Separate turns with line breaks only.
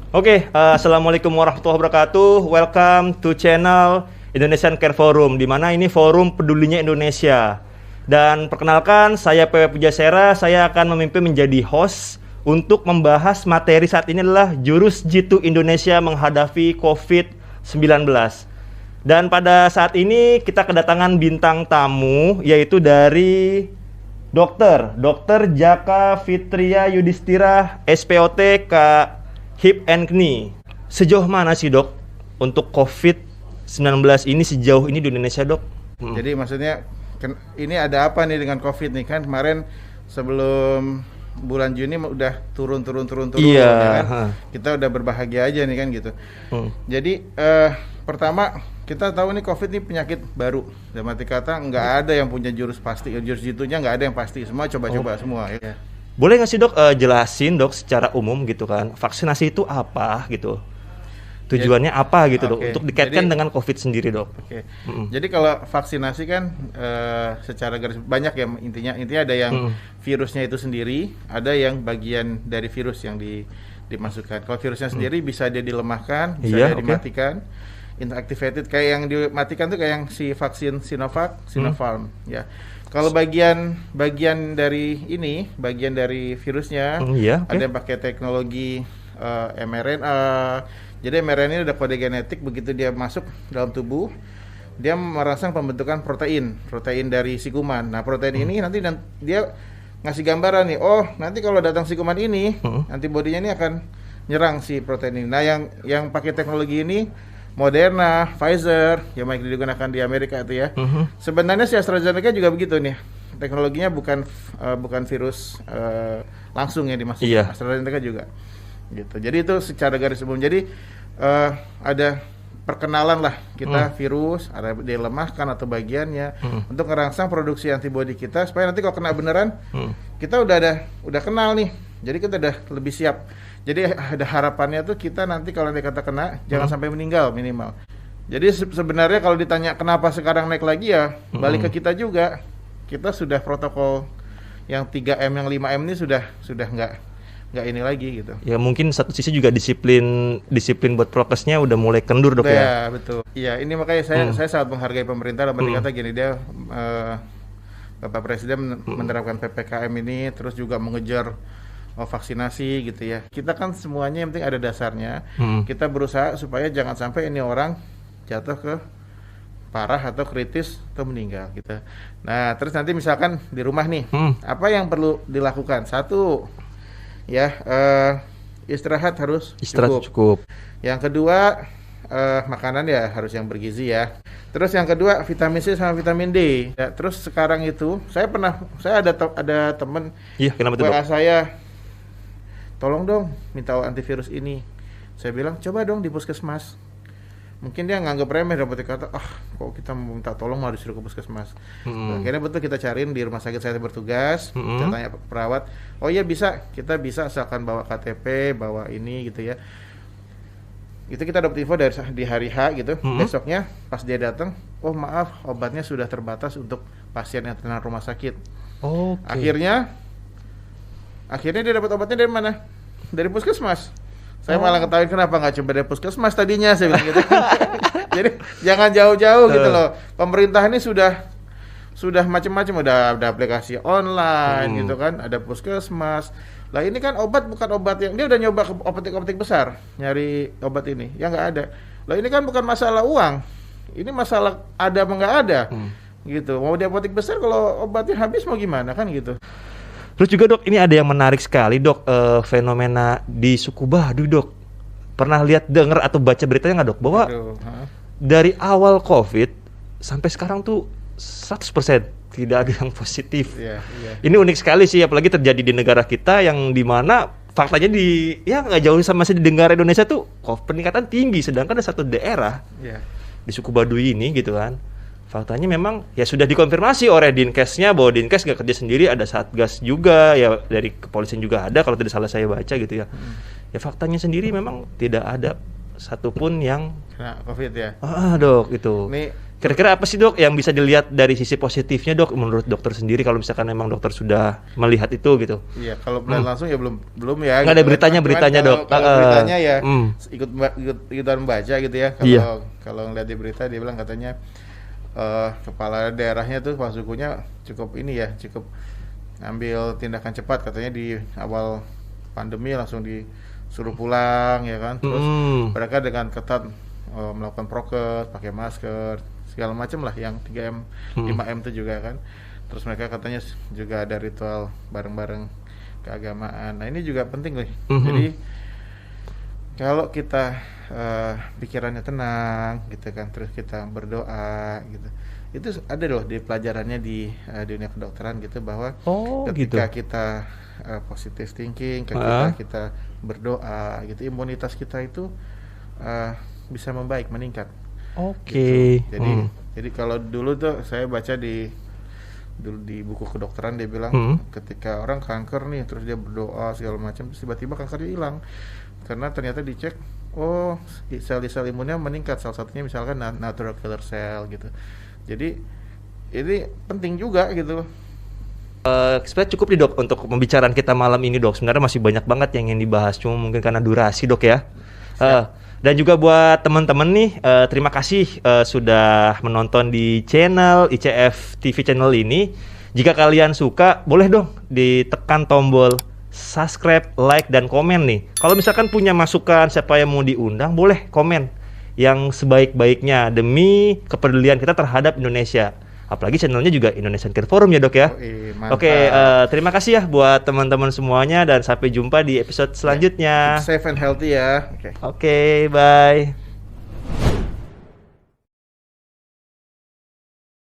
Assalamualaikum warahmatullahi wabarakatuh. Welcome to channel Indonesian Care Forum, di mana ini forum pedulinya Indonesia. Dan perkenalkan, saya PW Pujasera, saya akan memimpin menjadi host untuk membahas materi saat ini adalah jurus jitu Indonesia menghadapi COVID-19. Dan pada saat ini kita kedatangan bintang tamu, yaitu dari Dr. Jaka Fitria Yudhistira, SPOT Hip and Knee. Sejauh mana sih dok untuk COVID-19 ini sejauh ini di Indonesia dok?
Jadi maksudnya ini ada apa nih dengan COVID nih, kan kemarin sebelum bulan Juni udah turun
Iya,
ya kan? Kita udah berbahagia aja nih kan gitu. Jadi pertama kita tahu nih COVID ini penyakit baru. Dalam arti kata nggak ada yang punya jurus jitunya nggak ada yang pasti. Semua coba-coba semua ya.
Boleh nggak sih dok jelasin dok secara umum gitu kan, vaksinasi itu apa gitu? Tujuannya apa gitu dok, untuk dikaitkan dengan COVID sendiri dok?
Jadi kalau vaksinasi kan secara garis banyak ya, intinya ada yang virusnya itu sendiri, ada yang bagian dari virus yang dimasukkan. Kalau virusnya sendiri bisa dia dilemahkan, bisa dia dimatikan, inactivated, kayak yang dimatikan tuh kayak yang si vaksin Sinovac, Sinopharm ya. Kalau bagian dari ini, bagian dari virusnya, ada yang pakai teknologi mRNA. Jadi mRNA ini ada kode genetik, begitu dia masuk dalam tubuh, dia merangsang pembentukan protein dari si kuman. Nah, protein ini nanti dia ngasih gambaran nih, oh nanti kalau datang si kuman ini, antibodinya ini akan nyerang si protein ini. Nah, yang pakai teknologi ini Moderna, Pfizer, yang banyak digunakan di Amerika itu ya. Sebenarnya si AstraZeneca juga begitu nih. Teknologinya bukan virus langsung yang dimasukkan. AstraZeneca juga. Gitu. Jadi itu secara garis umum. Jadi ada perkenalan lah kita virus, ada dilemahkan atau bagiannya untuk ngerangsang produksi antibodi kita supaya nanti kalau kena beneran kita udah kenal nih. Jadi kita udah lebih siap. Jadi ada harapannya tuh kita nanti kalau kata kena jangan sampai meninggal minimal. Jadi sebenarnya kalau ditanya kenapa sekarang naik lagi ya balik ke kita juga. Kita sudah protokol yang 3M yang 5M ini sudah nggak ini lagi gitu. Ya
mungkin satu sisi juga disiplin buat prokesnya udah mulai kendur dok ya.
Ya betul. Iya ini makanya saya sangat menghargai pemerintah dalam arti kata gini, dia Bapak Presiden menerapkan PPKM ini terus juga mengejar vaksinasi gitu ya. Kita kan semuanya yang penting ada dasarnya. Kita berusaha supaya jangan sampai ini orang jatuh ke parah atau kritis atau meninggal gitu. Nah terus nanti misalkan di rumah nih, apa yang perlu dilakukan? Satu ya istirahat harus cukup. Yang kedua makanan ya harus yang bergizi ya. Terus yang kedua vitamin C sama vitamin D. Ya, terus sekarang itu saya ada temen WA saya, tolong dong minta antivirus ini. Saya bilang coba dong di puskesmas. Mungkin dia nganggap remeh, dapat kata kok kita mau minta tolong malah disuruh ke puskesmas. Akhirnya betul kita cariin di rumah sakit saya bertugas. Kita tanya perawat, oh iya kita bisa asalkan bawa KTP, bawa ini gitu ya. Itu kita dapat info di hari H gitu. Besoknya pas dia datang, oh maaf obatnya sudah terbatas untuk pasien yang terkena rumah sakit. Akhirnya dia dapat obatnya dari mana? Dari puskesmas. Saya malah ketahuin kenapa nggak coba dari puskesmas tadinya, saya bilang gitu. Jadi jangan jauh-jauh gitu loh. Pemerintah ini sudah macam-macam, udah aplikasi online gitu kan, ada puskesmas. Lah ini kan obat bukan obat yang dia udah nyoba ke apotek besar nyari obat ini, ya nggak ada. Lah ini kan bukan masalah uang, ini masalah ada apa nggak ada. Gitu. Mau di apotek besar kalau obatnya habis mau gimana kan gitu.
Terus juga dok, ini ada yang menarik sekali dok, fenomena di suku Baduy dok. Pernah dengar atau baca beritanya nggak dok? Bahwa dari awal COVID sampai sekarang tuh 100% tidak ada yang positif. Ini unik sekali sih, apalagi terjadi di negara kita yang dimana faktanya nggak jauh sama di negara Indonesia tuh peningkatan tinggi. Sedangkan ada satu daerah di suku Baduy ini gitu kan. Faktanya memang ya sudah dikonfirmasi oleh Dinkesnya bahwa Dinkes nggak kerja sendiri, ada Satgas juga ya, dari kepolisian juga ada kalau tidak salah saya baca gitu ya. Ya faktanya sendiri memang tidak ada satupun yang
kena COVID ya.
Dok itu.
Nih
Kira-kira apa sih dok yang bisa dilihat dari sisi positifnya dok menurut dokter sendiri kalau misalkan memang dokter sudah melihat itu gitu?
Iya, kalau melihat langsung ya belum ya.
Nggak ada beritanya dok.
Kalau beritanya ya ikutan baca gitu ya. Kalau ngeliat di berita dia bilang katanya kepala daerahnya tuh Pak Sukunya cukup ngambil tindakan cepat, katanya di awal pandemi langsung disuruh pulang ya kan. Terus mereka dengan ketat melakukan prokes, pakai masker, segala macam lah yang 3M, 5M itu juga kan. Terus mereka katanya juga ada ritual bareng-bareng keagamaan. Nah ini juga penting nih. Jadi kalau kita pikirannya tenang gitu kan, terus kita berdoa gitu, itu ada loh di pelajarannya di dunia kedokteran gitu, bahwa ketika kita positive thinking, ketika kita berdoa gitu, imunitas kita itu bisa membaik, meningkat. Gitu. Jadi kalau dulu tuh saya baca di buku kedokteran dia bilang ketika orang kanker nih terus dia berdoa segala macam, tiba-tiba kankernya hilang karena ternyata dicek sel-sel imunnya meningkat, salah satunya misalkan natural killer cell gitu. Jadi ini penting juga gitu.
Sebenarnya cukup nih dok untuk pembicaraan kita malam ini dok. Sebenarnya masih banyak banget yang ingin dibahas, cuma mungkin karena durasi dok ya. Dan juga buat teman-teman nih, terima kasih sudah menonton di channel ICF TV channel ini. Jika kalian suka, boleh dong ditekan tombol subscribe, like, dan komen nih. Kalau misalkan punya masukan siapa yang mau diundang, boleh komen yang sebaik-baiknya demi kepedulian kita terhadap Indonesia. Apalagi channelnya juga Indonesian Care Forum ya dok ya. Oke, terima kasih ya buat teman-teman semuanya dan sampai jumpa di episode selanjutnya.
Safe and healthy ya.
Oke, bye.